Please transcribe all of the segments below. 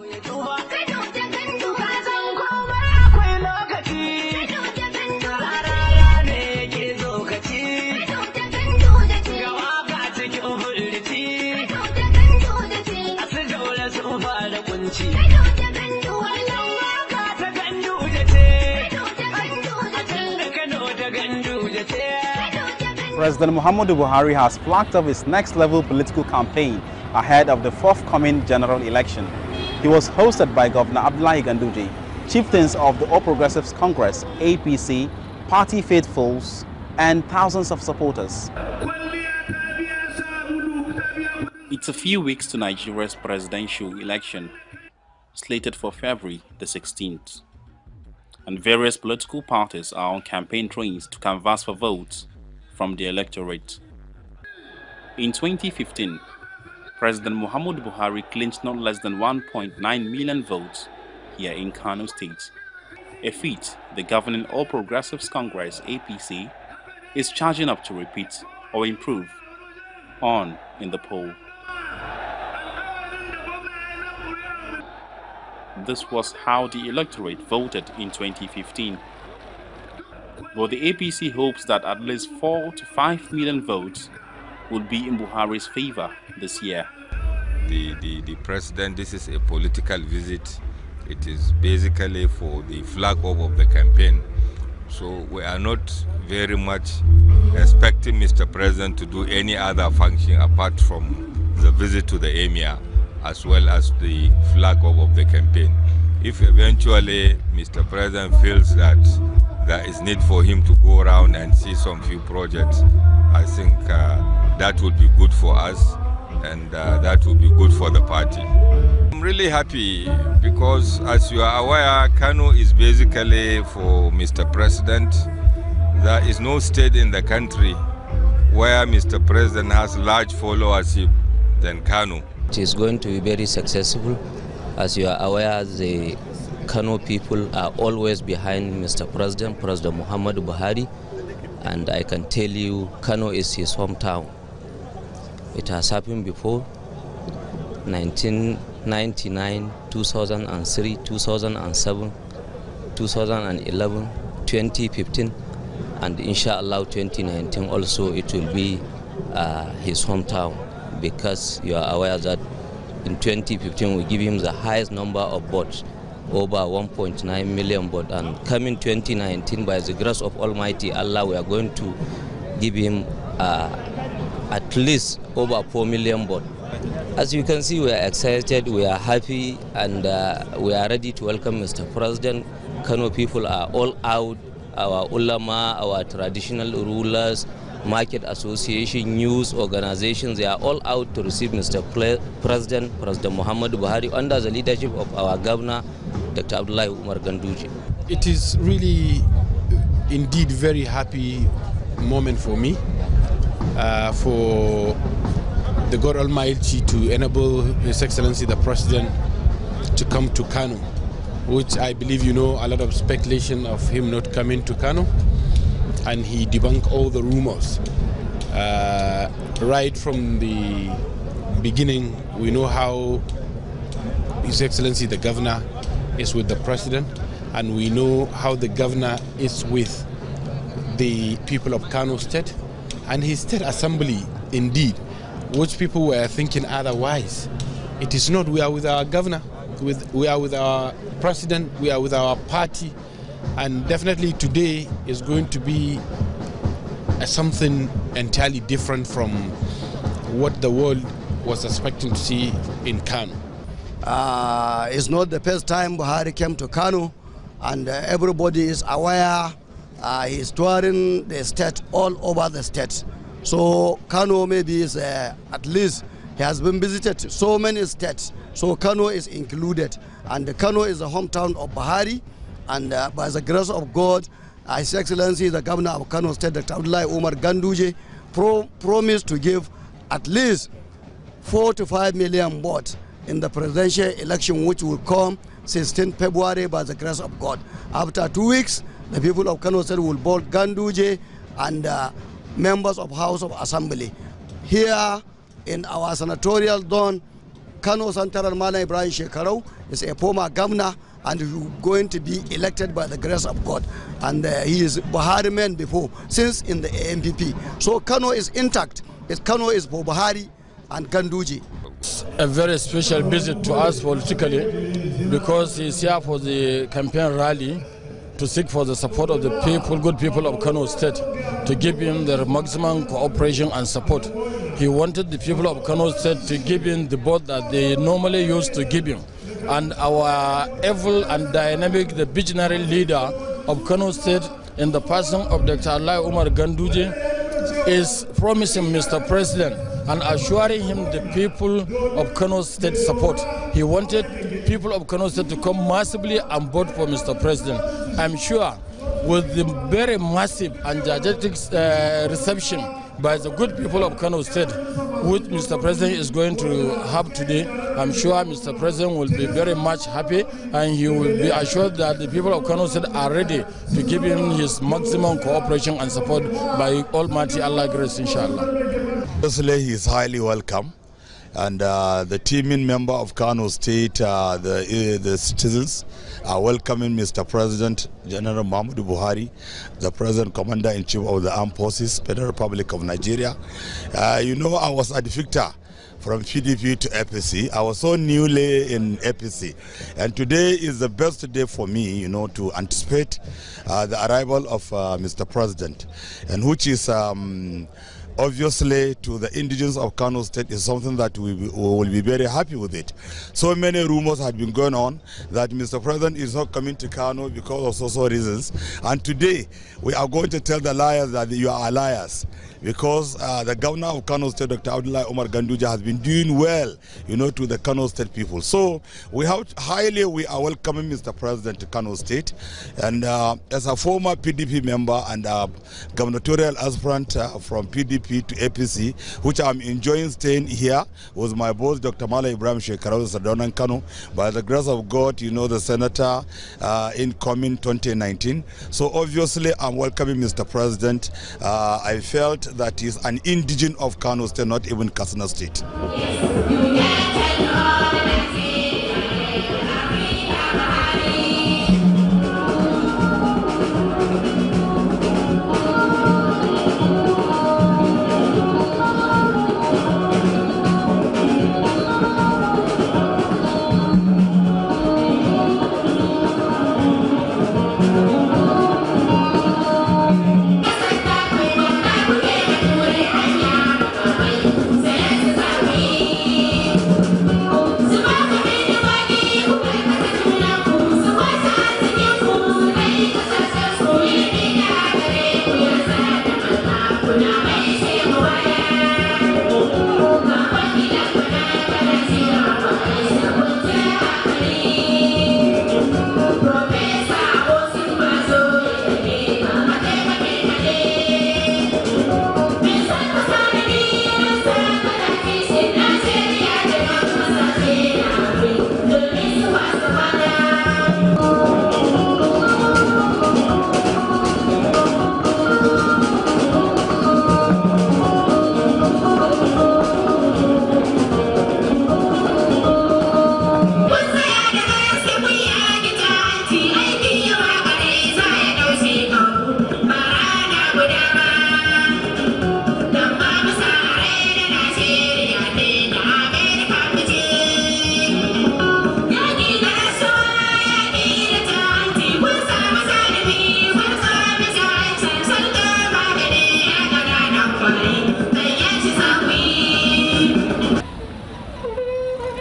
President Muhammadu Buhari has flagged off his next-level political campaign ahead of the forthcoming general election. He was hosted by Governor Abdullahi Ganduje, chieftains of the All Progressives Congress, APC, party faithfuls, and thousands of supporters. It's a few weeks to Nigeria's presidential election, slated for February the 16th. And various political parties are on campaign trains to canvass for votes from the electorate. In 2015, President Muhammadu Buhari clinched not less than 1.9 million votes here in Kano State, a feat the governing All Progressives Congress (APC) is charging up to repeat or improve on in the poll. This was how the electorate voted in 2015. But the APC hopes that at least 4 to 5 million votes will be in Buhari's favor this year. The president, this is a political visit. It is basically for the flag off of the campaign. So we are not very much expecting Mr. President to do any other function apart from the visit to the emir, as well as the flag off of the campaign. If eventually Mr. President feels that there is need for him to go around and see some few projects, I think that would be good for us, and that would be good for the party. I'm really happy because, as you are aware, Kano is basically for Mr. President. There is no state in the country where Mr. President has large followership than Kano. It is going to be very successful. As you are aware, the Kano people are always behind Mr. President, President Muhammadu Buhari, and I can tell you Kano is his hometown. It has happened before, 1999, 2003, 2007, 2011, 2015, and inshallah 2019 also it will be his hometown, because you are aware that in 2015 we give him the highest number of votes, over 1.9 million votes, and coming 2019 by the grace of Almighty Allah we are going to give him at least over 4 million votes. As you can see, we are excited, we are happy, and we are ready to welcome Mr. President. Kano people are all out, our ulama, our traditional rulers, market association, news organizations, they are all out to receive Mr. President Muhammadu Buhari under the leadership of our governor, Dr. Abdullahi Umar Ganduje. It is really indeed very happy moment for me, for the God Almighty to enable His Excellency the President to come to Kano, which I believe you know a lot of speculation of him not coming to Kano, and he debunked all the rumors. Right from the beginning, we know how His Excellency the Governor is with the President, and we know how the Governor is with the people of Kano State and his State Assembly, indeed, which people were thinking otherwise. It is not. We are with our Governor, we are with our President, we are with our party, and definitely today is going to be something entirely different from what the world was expecting to see in Kano. It's not the first time Buhari came to Kano, and everybody is aware he's touring the state, all over the state. So Kano maybe is at least he has been visited so many states, so Kano is included, and Kano is the hometown of Buhari, and by the grace of God, His Excellency the Governor of Kano State, Dr. Abdullahi Umar Ganduje, promised to give at least 4 to 5 million votes in the presidential election, which will come 16 February by the grace of God. After 2 weeks, the people of Kano State will vote Ganduje and members of House of Assembly. Here in our senatorial zone, Kano Central Mana Ibrahim Shekarau is a former governor and he's going to be elected by the grace of God. And he is Buhari man before, since in the AMPP. So Kano is intact. Kano is for Buhari and Ganduje. A very special visit to us politically because he's here for the campaign rally to seek for the support of the people, good people of Kano State, to give him their maximum cooperation and support. He wanted the people of Kano State to give him the vote that they normally used to give him. And our able and dynamic, the visionary leader of Kano State in the person of Dr. Allah Umar Ganduje is promising Mr. President and assuring him the people of Kano State support. He wanted people of Kano State to come massively and vote for Mr. President. I'm sure with the very massive and gigantic reception by the good people of Kano State, which Mr. President is going to have today, I'm sure Mr. President will be very much happy and he will be assured that the people of Kano State are ready to give him his maximum cooperation and support by Almighty Allah grace, inshallah. Firstly, he is highly welcome. And the teaming member of Kano State, the citizens are welcoming Mr. President General Muhammadu Buhari, the President Commander-in-Chief of the Armed Forces, Federal Republic of Nigeria. You know, I was a defector from PDP to APC. I was so newly in APC. And today is the best day for me, you know, to anticipate the arrival of Mr. President, and which is obviously to the indigenes of Kano State is something that we will be very happy with it. So many rumors had been going on that Mr. President is not coming to Kano because of social reasons. And today we are going to tell the liars that you are liars, because the governor of Kano State, Dr. Abdullah Umar Ganduje, has been doing well, you know, to the Kano State people. So we are welcoming Mr. President to Kano State. And as a former PDP member and gubernatorial aspirant from PDP to APC, which I'm enjoying staying here with my boss, Dr. Mala Ibrahim Shekarau Sardauna Kano, by the grace of God, you know, the senator incoming 2019. So obviously I'm welcoming Mr. President. I felt that he's an indigene of Kano State, not even Katsina State.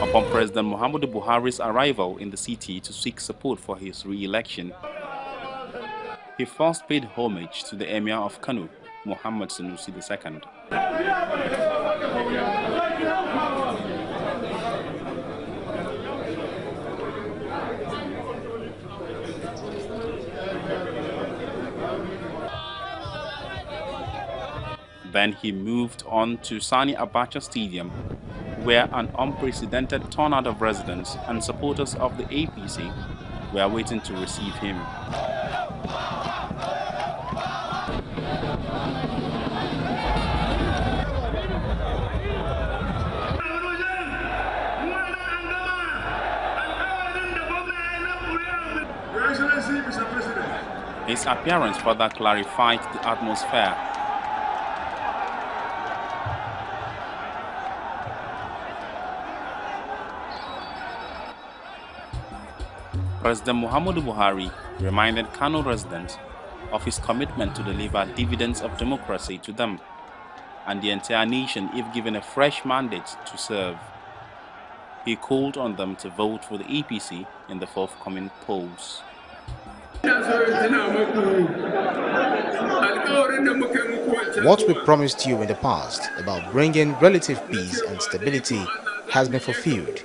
Upon President Muhammadu Buhari's arrival in the city to seek support for his re-election, he first paid homage to the Emir of Kano, Muhammad Sanusi II. Then he moved on to Sani Abacha Stadium, where an unprecedented turnout of residents and supporters of the APC were waiting to receive him. His appearance further clarified the atmosphere. President Muhammadu Buhari reminded Kano residents of his commitment to deliver dividends of democracy to them and the entire nation if given a fresh mandate to serve. He called on them to vote for the APC in the forthcoming polls. What we promised you in the past about bringing relative peace and stability has been fulfilled.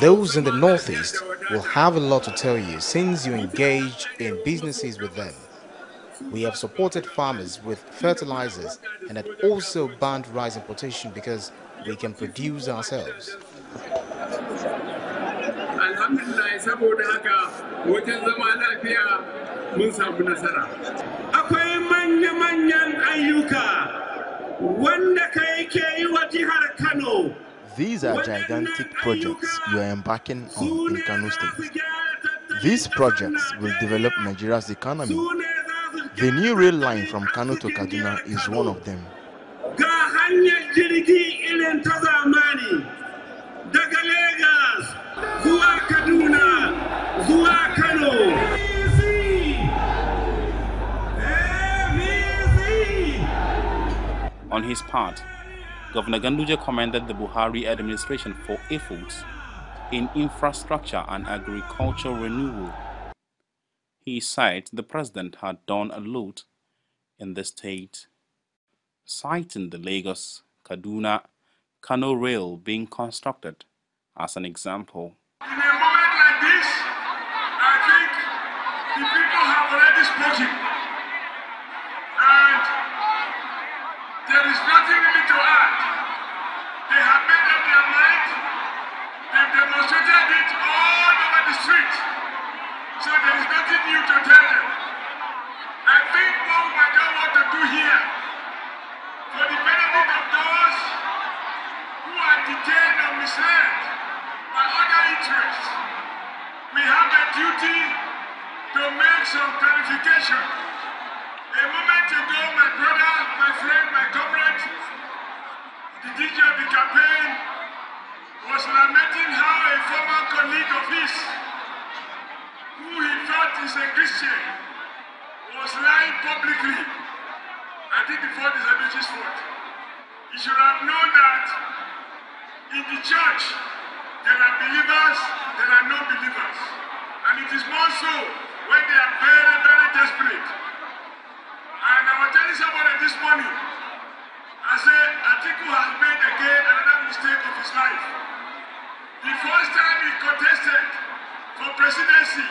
Those in the Northeast will have a lot to tell you since you engaged in businesses with them. We have supported farmers with fertilizers and had also banned rice importation because we can produce ourselves. These are gigantic projects you are embarking on in Kano State. These projects will develop Nigeria's economy. The new rail line from Kano to Kaduna is one of them. On his part, Governor Ganduje commended the Buhari administration for efforts in infrastructure and agricultural renewal. He said the president had done a lot in the state, citing the Lagos-Kaduna-Kano rail being constructed as an example. In a moment like this, I think the people have already spoken, and there is nothing really to add. They have made up their mind. They've demonstrated it all over the street. So there is nothing new to tell them. I think what we might not want to do here, for the benefit of those who are detained or misled by other interests, we have a duty to make some clarification. A moment ago, my brother, my friend, my comrade, the DJ of the campaign, was lamenting how a former colleague of his, who he thought is a Christian, was lying publicly, I think before the Sabbath's fought. He should have known that in the church, there are believers, there are non-believers. And it is more so when they are very, very desperate. And I was telling somebody this morning, I said, Atiku has made again another mistake of his life. The first time he contested for presidency,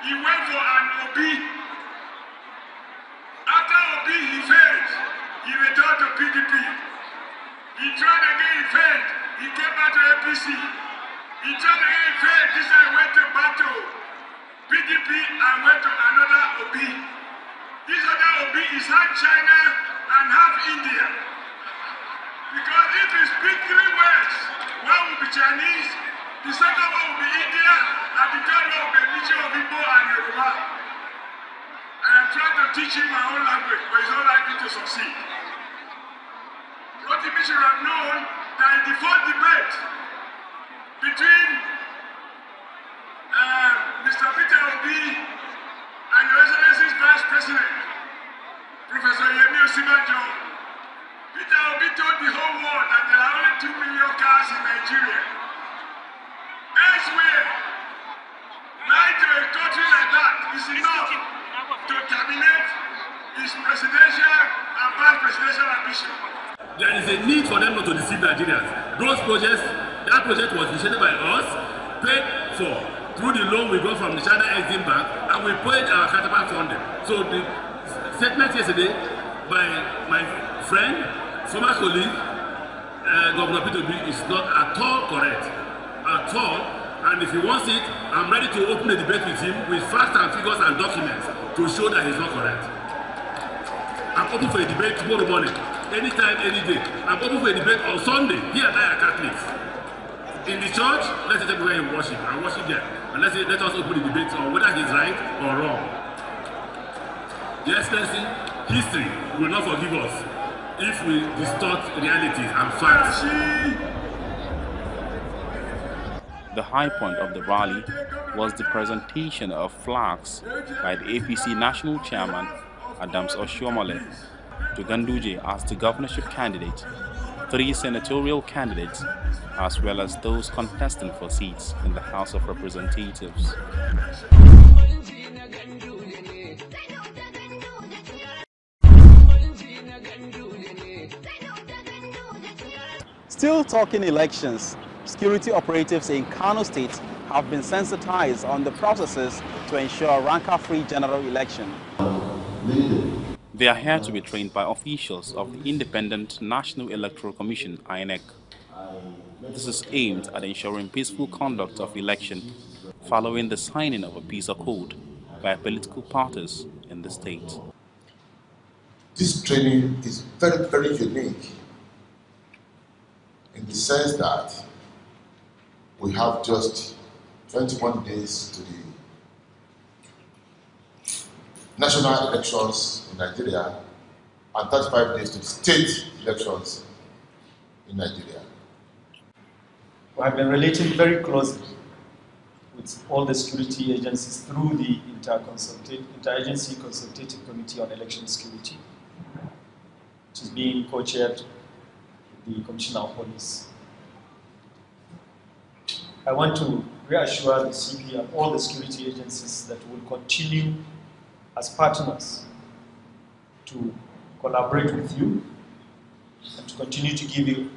he went for an OB. After OB, he failed. He returned to PDP. He tried again, he failed. He came back to APC. He tried again, he failed. This time he went back to PDP and went to another OB. This other OB is half China and half India. Because if he speaks 3 words, one will be Chinese, the second one will be India, and the third one will be a mixture of Igbo and Yoruba. I am trying to teach him my own language, but he's not likely to succeed. What he should have known that in the fourth debate between Mr. Peter Obi and Your Excellency's Vice President, Professor Yemi Osibanjo, Peter Obi told the whole world that there are only 2 million cars in Nigeria. Elsewhere, lying to a country like that is enough to terminate his presidential and vice presidential ambition. There is a need for them not to deceive Nigerians. Those projects, that project was initiated by us, paid for through the loan we got from the China Exim Bank, and we paid our counterpart funding. So the statement yesterday by my friend, former colleague, Governor Peter Obi is not at all correct. At all. And if he wants it, I'm ready to open a debate with him with facts and figures and documents to show that he's not correct. I'm open for a debate tomorrow morning. Anytime, any day. I'm open for a debate on Sunday. Here and I are Catholics. In the church, let's take away and worship. I worship there. And let us open the debate on whether he's right or wrong. Your Excellency, history will not forgive us if we distort realities and facts. The high point of the rally was the presentation of flags by the APC National Chairman Adams Oshiomhole to Ganduje as the governorship candidate, 3 senatorial candidates, as well as those contesting for seats in the House of Representatives. Still talking elections, security operatives in Kano State have been sensitized on the processes to ensure a rancor-free general election. They are here to be trained by officials of the Independent National Electoral Commission, INEC. This is aimed at ensuring peaceful conduct of election following the signing of a peace accord by political parties in the state. This training is very, very unique in the sense that we have just 21 days to the national elections in Nigeria and 35 days to the state elections in Nigeria. We have been relating very closely with all the security agencies through the Interagency Consultative Committee on Election Security, which is being co-chaired with the Commissioner of Police. I want to reassure the CP and all the security agencies that we will continue as partners to collaborate with you and to continue to give you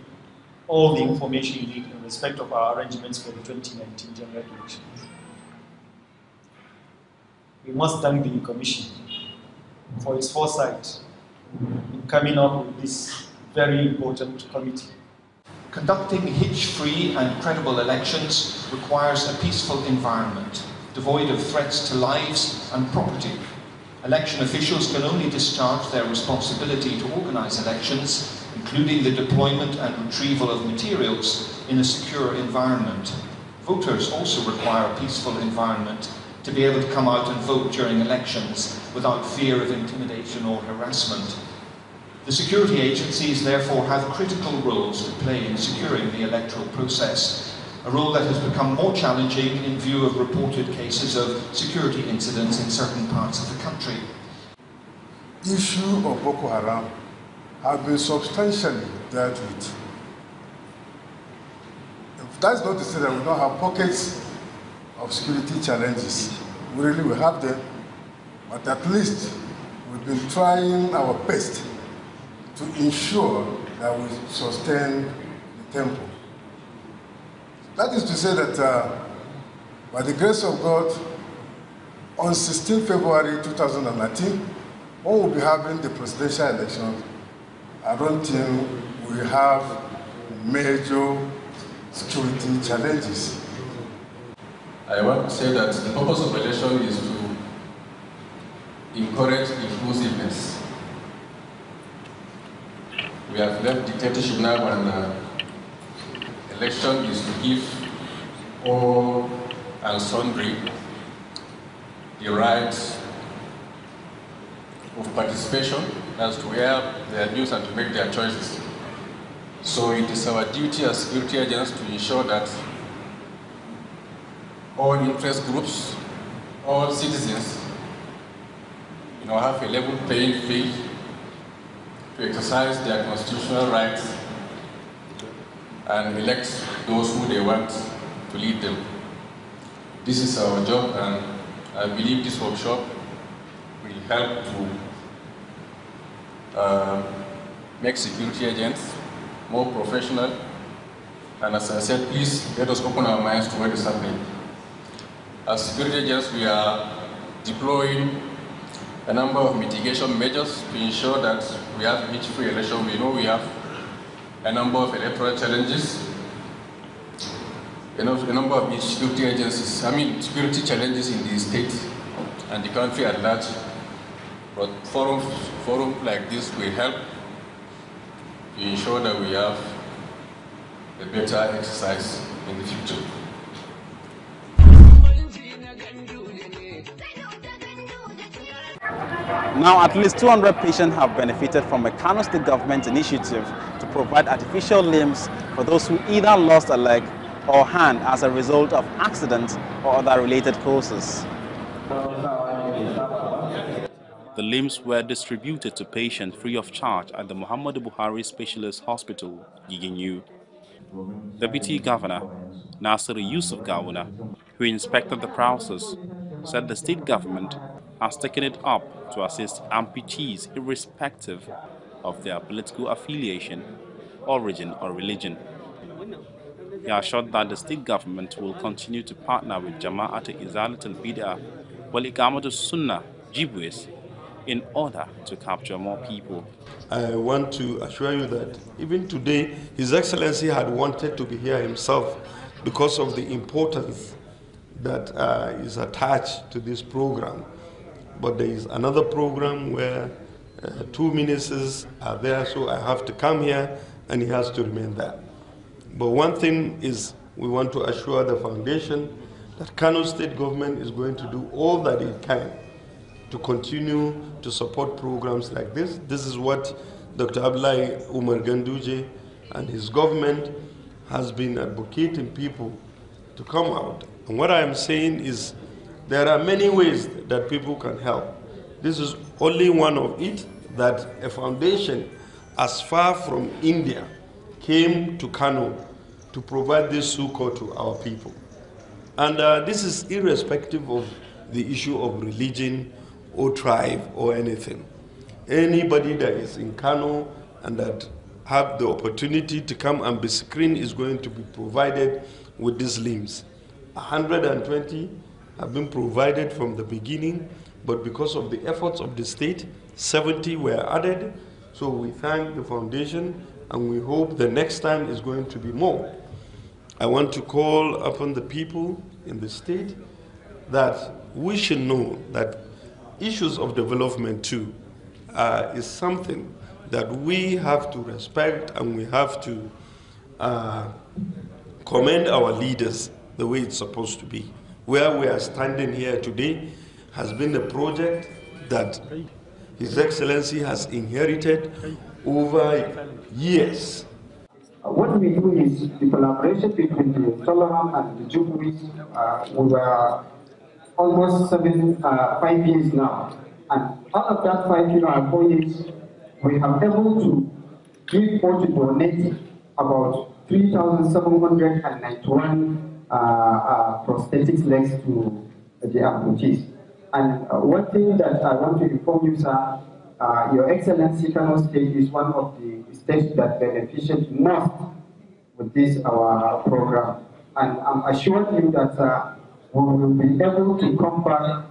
all the information you need in respect of our arrangements for the 2019 general elections. We must thank the Commission for its foresight in coming up with this very important committee. Conducting hitch-free and credible elections requires a peaceful environment, devoid of threats to lives and property. Election officials can only discharge their responsibility to organise elections, including the deployment and retrieval of materials, in a secure environment. Voters also require a peaceful environment to be able to come out and vote during elections without fear of intimidation or harassment. The security agencies therefore have critical roles to play in securing the electoral process, a role that has become more challenging in view of reported cases of security incidents in certain parts of the country. The issue of Boko Haram has been substantially dealt with. That's not to say that we don't have pockets of security challenges. We really will have them, but at least we've been trying our best to ensure that we sustain the tempo. That is to say that by the grace of God, on 16 February 2019, when we'll be having the presidential election, I don't think we have major security challenges. I want to say that the purpose of election is to encourage inclusiveness. We have left dictatorship now, and election is to give all and sundry the right of participation as to wear their views and to make their choices. So it is our duty as security agents to ensure that all interest groups, all citizens, have a level playing field to exercise their constitutional rights and elect those who they want to lead them. This is our job, and I believe this workshop will help to make security agents more professional. And as I said, please let us open our minds to what is happening. As security agents, we are deploying a number of mitigation measures to ensure that we have hitch-free election. We know we have a number of electoral challenges, a number of security security challenges in the state and the country at large. But forums like this will help to ensure that we have a better exercise in the future. Now, at least 200 patients have benefited from a Kano State government initiative to provide artificial limbs for those who either lost a leg or hand as a result of accidents or other related causes. The limbs were distributed to patients free of charge at the Muhammadu Buhari Specialist Hospital, Giginyu. Deputy Governor Nasir Yusuf Gawuna, who inspected the process, said the state government has taken it up to assist amputees irrespective of their political affiliation, origin or religion. He assured that the state government will continue to partner with Jama'at Izalat al-Bid'ah wal Iqamat al-Sunnah, Jibwis, in order to capture more people. I want to assure you that even today, His Excellency had wanted to be here himself because of the importance that is attached to this program. But there is another program where 2 ministers are there, so I have to come here and he has to remain there. But one thing is, we want to assure the foundation that Kano State government is going to do all that it can to continue to support programs like this. This is what Dr. Abdullahi Umar Ganduje and his government has been advocating people to come out. And what I am saying is there are many ways that people can help. This is only one of it, that a foundation as far from India came to Kano to provide this succor to our people. And this is irrespective of the issue of religion or tribe or anything. Anybody that is in Kano and that have the opportunity to come and be screened is going to be provided with these limbs. 120 have been provided from the beginning, but because of the efforts of the state, 70 were added. So we thank the foundation and we hope the next time is going to be more. I want to call upon the people in the state that we should know that issues of development too is something that we have to respect, and we have to commend our leaders the way it's supposed to be. Where we are standing here today has been a project that His Excellency has inherited over years. What we do is the collaboration between the Solomon and the Jubilees. We were almost 5 years now. And out of that 5 years and 4 years, we have able to give or to donate about 3,791 prosthetic legs to the amputees. And one thing that I want to inform you, sir, Your Excellency, Kano State is one of the states that benefited most with this our program. And I'm assuring you that we will be able to come back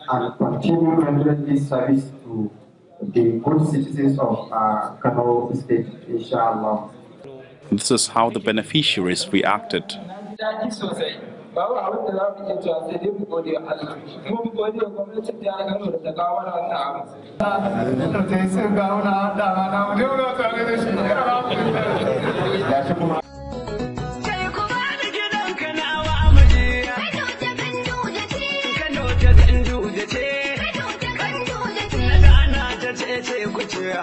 and continue rendering this service to the good citizens of Kano State, inshallah. This is how the beneficiaries reacted. Yeah.